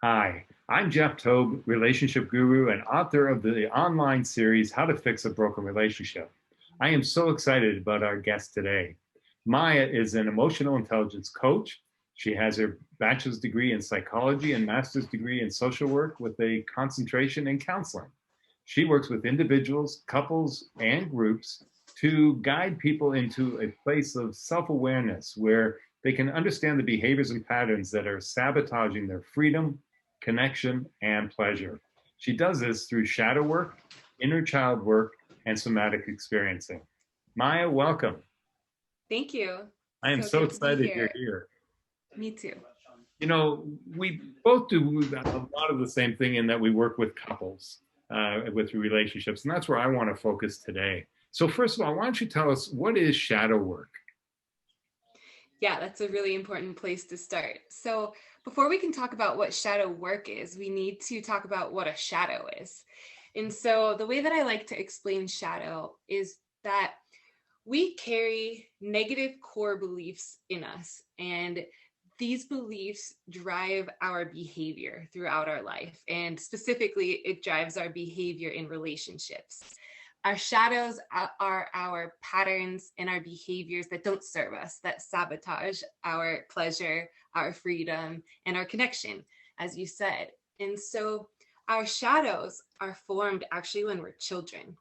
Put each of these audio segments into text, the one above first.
Hi, I'm Jeff Tobe, relationship guru and author of the online series, How to Fix a Broken Relationship. I am so excited about our guest today. Maya is an emotional intelligence coach. She has her bachelor's degree in psychology and master's degree in social work with a concentration in counseling. She works with individuals, couples, and groups to guide people into a place of self awareness where they can understand the behaviors and patterns that are sabotaging their freedom, connection, and pleasure. She does this through shadow work, inner child work, and somatic experiencing. Maya, welcome. Thank you. I am So so good to be excited you're here. here. Me too. You know, we both do a lot of the same thing in that we work with couples, with relationships, and that's where I want to focus today. So, first of all, why don't you tell us what is shadow work? Yeah, that's a really important place to start. So, before we can talk about what shadow work is, we need to talk about what a shadow is. And so, the way that I like to explain shadow is that we carry negative core beliefs in us, and these beliefs drive our behavior throughout our life. And specifically, it drives our behavior in relationships. Our shadows are our patterns and our behaviors that don't serve us, that sabotage our pleasure, our freedom, and our connection, as you said. And so our shadows are formed actually when we're children.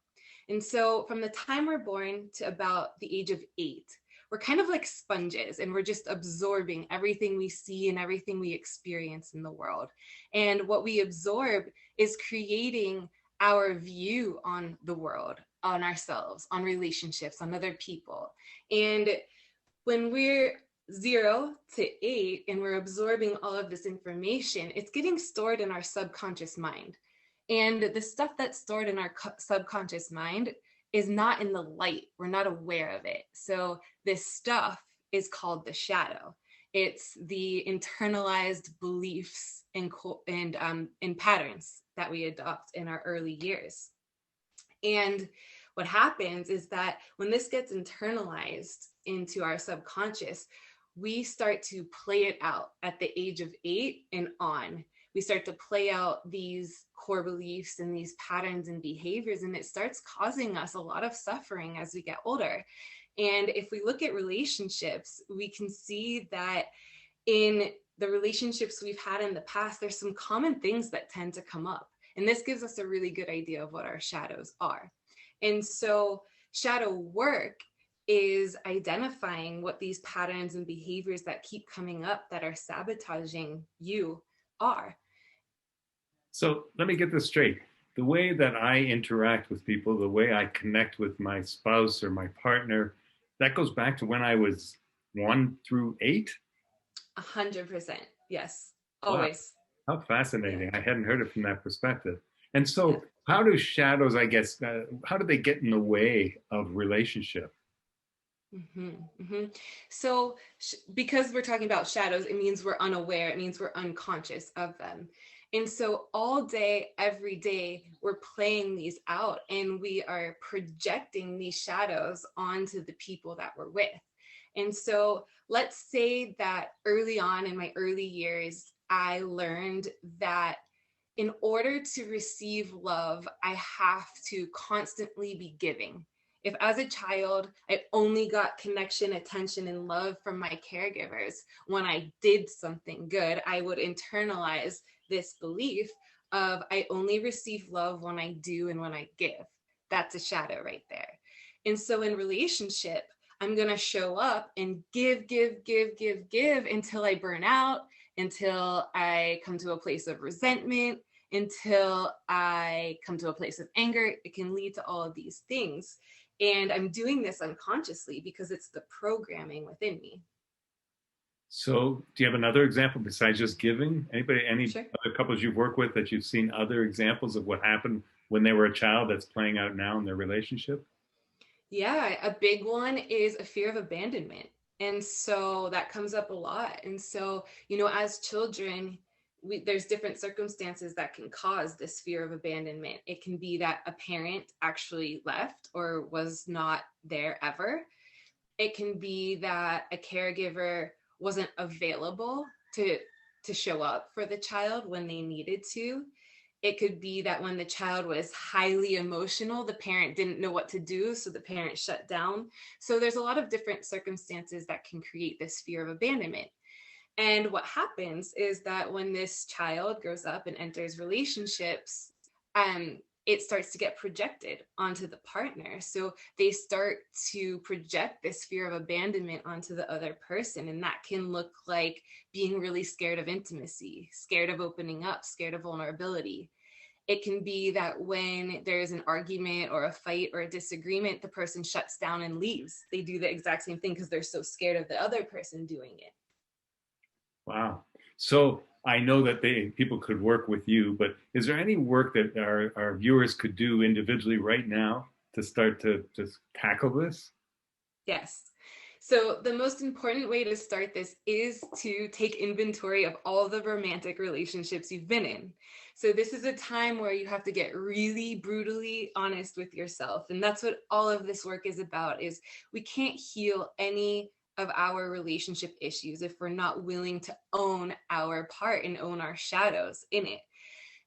And so from the time we're born to about the age of 8, we're kind of like sponges and we're just absorbing everything we see and everything we experience in the world. And what we absorb is creating our view on the world, on ourselves, on relationships, on other people. And when we're 0 to 8 and we're absorbing all of this information, it's getting stored in our subconscious mind. And the stuff that's stored in our subconscious mind is not in the light. We're not aware of it. So this stuff is called the shadow. It's the internalized beliefs and patterns that we adopt in our early years. And what happens is that when this gets internalized into our subconscious, we start to play it out at the age of 8 and on. We start to play out these core beliefs and these patterns and behaviors, and it starts causing us a lot of suffering as we get older. And if we look at relationships, we can see that in the relationships we've had in the past, there's some common things that tend to come up. And this gives us a really good idea of what our shadows are. And so, shadow work is identifying what these patterns and behaviors that keep coming up that are sabotaging you are. So, let me get this straight. The way that I interact with people, the way I connect with my spouse or my partner, that goes back to when I was 1 through 8. 100%. Yes. Wow. Always. How Yeah. fascinating. I hadn't heard it from that perspective. And Yeah. so, how do shadows, I guess, how do they get in the way of relationship? So, because we're talking about shadows, it means we're unaware, it means we're unconscious of them. And so, all day, every day, we're playing these out and we are projecting these shadows onto the people that we're with. And so, let's say that early on in my early years, I learned that in order to receive love, I have to constantly be giving. If as a child, I only got connection, attention, and love from my caregivers when I did something good, I would internalize this belief of I only receive love when I do and when I give. That's a shadow right there. And so in relationship, I'm going to show up and give until I burn out, until I come to a place of resentment, until I come to a place of anger. It can lead to all of these things. And I'm doing this unconsciously because it's the programming within me. So, do you have another example besides just giving? Anybody, any Sure. other couples you've worked with that you've seen other examples of what happened when they were a child that's playing out now in their relationship? Yeah, a big one is a fear of abandonment. And so that comes up a lot. And so, as children, there's different circumstances that can cause this fear of abandonment. It can be that a parent actually left or was not there ever. It can be that a caregiver wasn't available to to show up for the child when they needed to. It could be that when the child was highly emotional, the parent didn't know what to do, so the parent shut down. So there's a lot of different circumstances that can create this fear of abandonment. And what happens is that when this child grows up and enters relationships, it starts to get projected onto the partner. So they start to project this fear of abandonment onto the other person. And that can look like being really scared of intimacy, scared of opening up, scared of vulnerability. It can be that when there's an argument or a fight or a disagreement, the person shuts down and leaves. They do the exact same thing because they're so scared of the other person doing it. Wow. So I know that people could work with you, but is there any work that our viewers could do individually right now to start to just tackle this? Yes. So the most important way to start this is to take inventory of all the romantic relationships you've been in. So this is a time where you have to get really brutally honest with yourself. And that's what all of this work is about, is we can't heal any of our relationship issues if we're not willing to own our part and own our shadows in it.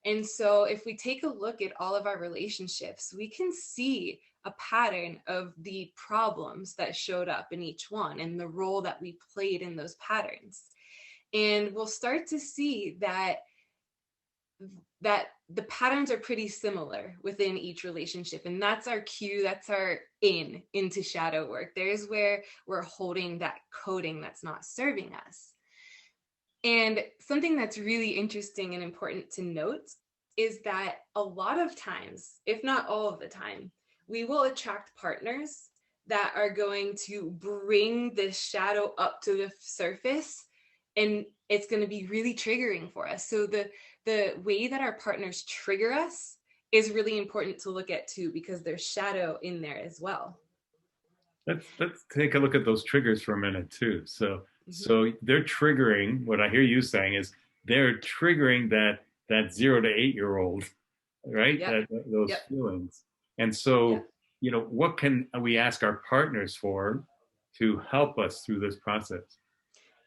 And so if we take a look at all of our relationships, we can see a pattern of the problems that showed up in each one and the role that we played in those patterns. And we'll start to see that the patterns are pretty similar within each relationship. And that's our cue, that's our into shadow work. There's where we're holding that coding that's not serving us. And something that's really interesting and important to note is that a lot of times, if not all of the time, we will attract partners that are going to bring this shadow up to the surface, and it's going to be really triggering for us. So the way that our partners trigger us is really important to look at too, because there's shadow in there as well. Let's take a look at those triggers for a minute too. So Mhm. so they're triggering, what I hear you saying is they're triggering that 0 to 8 year old, right? Yep. Those Yep. feelings. And so, Yep. what can we ask our partners for to help us through this process?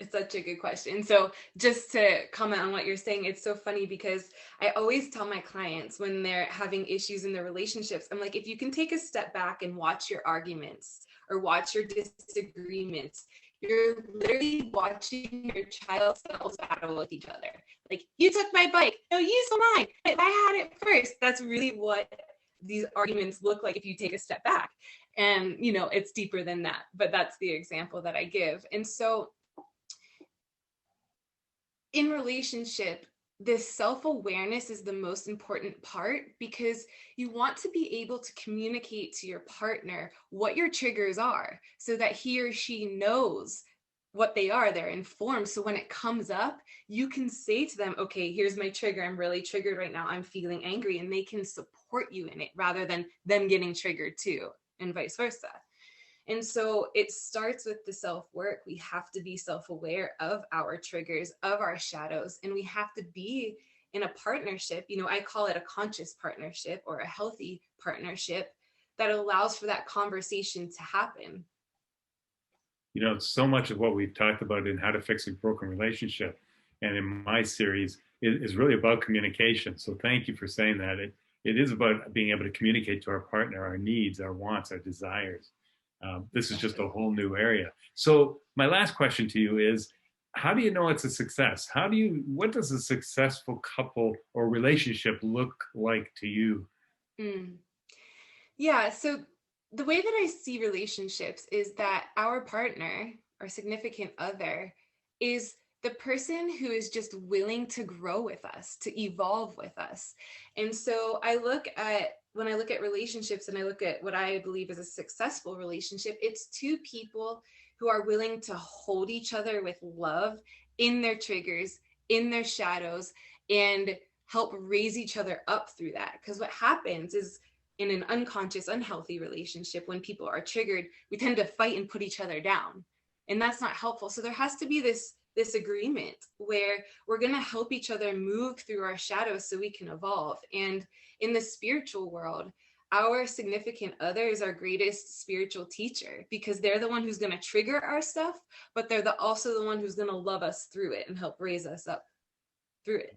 It's such a good question. So, just to comment on what you're saying, it's so funny because I always tell my clients when they're having issues in their relationships, I'm like, if you can take a step back and watch your arguments or watch your disagreements, you're literally watching your child selves battle with each other. Like, you took my bike. No, you stole mine. But I had it first. That's really what these arguments look like if you take a step back. And, it's deeper than that. But that's the example that I give. And so, in relationship, this self-awareness is the most important part, because you want to be able to communicate to your partner what your triggers are so that he or she knows what they are. They're informed, so when it comes up, you can say to them, okay, here's my trigger, I'm really triggered right now, I'm feeling angry, and they can support you in it rather than them getting triggered too, and vice versa. And so it starts with the self work. We have to be self aware of our triggers, of our shadows, and we have to be in a partnership. I call it a conscious partnership or a healthy partnership that allows for that conversation to happen. So much of what we've talked about in How to Fix a Broken Relationship and in my series is really about communication. So thank you for saying that. It is about being able to communicate to our partner our needs, our wants, our desires. This is just a Exactly. whole new area. So my last question to you is, how do you know it's a success? What does a successful couple or relationship look like to you? Mm. Yeah. So the way that I see relationships is that our partner, our significant other, is the person who is just willing to grow with us, to evolve with us. And so when I look at relationships and I look at what I believe is a successful relationship, it's two people who are willing to hold each other with love in their triggers, in their shadows, and help raise each other up through that. Because what happens is, in an unconscious, unhealthy relationship, when people are triggered, we tend to fight and put each other down. And that's not helpful. So there has to be this agreement where we're going to help each other move through our shadows so we can evolve. And in the spiritual world, our significant other is our greatest spiritual teacher, because they're the one who's going to trigger our stuff, but they're also the one who's going to love us through it and help raise us up. through it.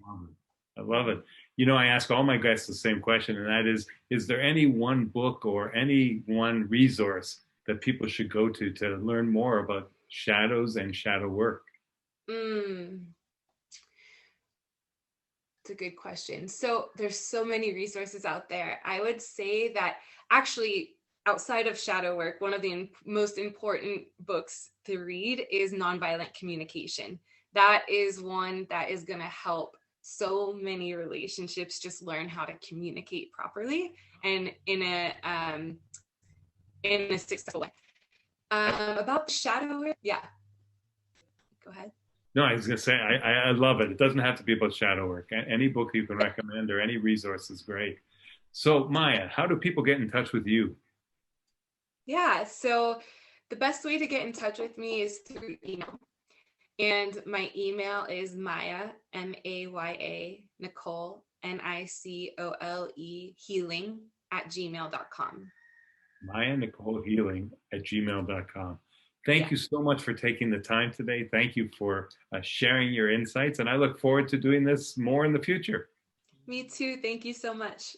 I love it. I ask all my guests the same question, and that is there any one book or any one resource that people should go to learn more about shadows and shadow work? Mm, it's a good question. So there's so many resources out there. I would say that actually outside of shadow work, one of the most important books to read is Nonviolent Communication. That is one that is going to help so many relationships just learn how to communicate properly and in a successful way. About the shadow work, yeah, go ahead. No, I was going to say I love it. It doesn't have to be about shadow work. Any book you can recommend or any resource is great. So Maya, how do people get in touch with you? Yeah, so the best way to get in touch with me is through email. And my email is Maya, Maya, Nicole, Nicole, healing at gmail.com. Maya Nicole Healing at gmail.com. Thank Yeah, you so much for taking the time today. Thank you for sharing your insights, and I look forward to doing this more in the future. me too. Thank you so much.